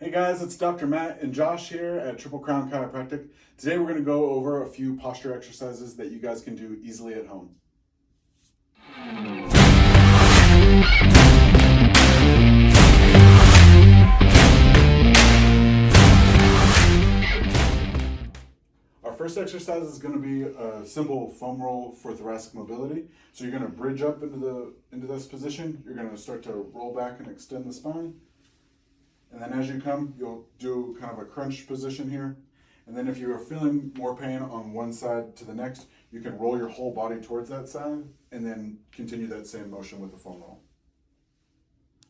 Hey guys, it's Dr. Matt and Josh here at Triple Crown Chiropractic. Today we're going to go over a few posture exercises that you guys can do easily at home. Our first exercise is going to be a simple foam roll for thoracic mobility. So you're going to bridge up into this position. You're going to start to roll back and extend the spine. And then as you come, you'll do kind of a crunch position here. And then if you are feeling more pain on one side to the next, you can roll your whole body towards that side and then continue that same motion with the foam roll.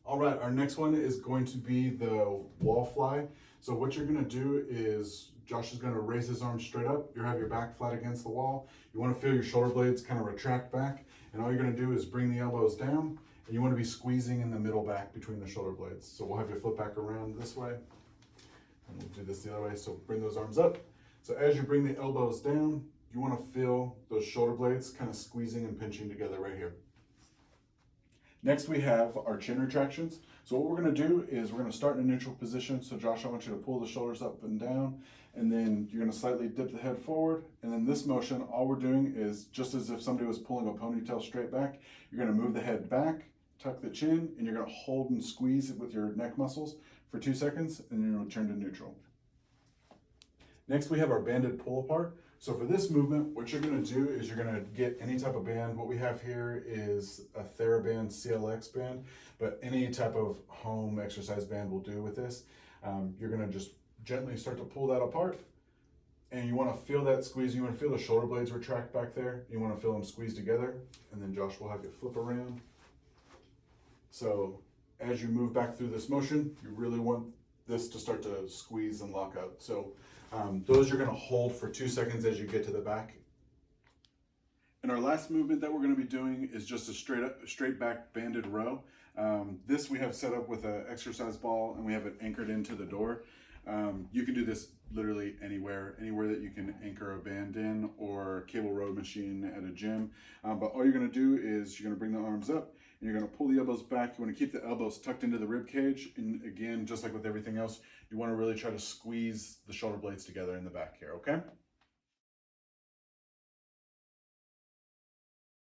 All right, our next one is going to be the wall fly. So what you're gonna do is, Josh is gonna raise his arms straight up. You have your back flat against the wall. You wanna feel your shoulder blades kind of retract back. And all you're gonna do is bring the elbows down, and you want to be squeezing in the middle back between the shoulder blades. So we'll have you flip back around this way, and we'll do this the other way. So bring those arms up. So as you bring the elbows down, you want to feel those shoulder blades kind of squeezing and pinching together right here. Next we have our chin retractions. So what we're going to do is we're going to start in a neutral position. So Josh, I want you to pull the shoulders up and down, and then you're going to slightly dip the head forward. And then this motion, all we're doing is just as if somebody was pulling a ponytail straight back, you're going to move the head back, tuck the chin, and you're going to hold and squeeze it with your neck muscles for 2 seconds, and then you'll return to neutral. Next, we have our banded pull apart. So for this movement, what you're going to do is you're going to get any type of band. What we have here is a TheraBand CLX band, but any type of home exercise band will do with this. You're going to just gently start to pull that apart, and you want to feel that squeeze. You want to feel the shoulder blades retract back there. You want to feel them squeeze together, and then Josh will have you flip around. So as you move back through this motion, you really want this to start to squeeze and lock out. So those you're going to hold for 2 seconds as you get to the back. And our last movement that we're going to be doing is just a straight back banded row. This we have set up with an exercise ball, and we have it anchored into the door. You can do this literally anywhere that you can anchor a band in, or cable row machine at a gym. But all you're going to do is you're going to bring the arms up, and you're going to pull the elbows back. You want to keep the elbows tucked into the rib cage. And again, just like with everything else, you want to really try to squeeze the shoulder blades together in the back here, okay?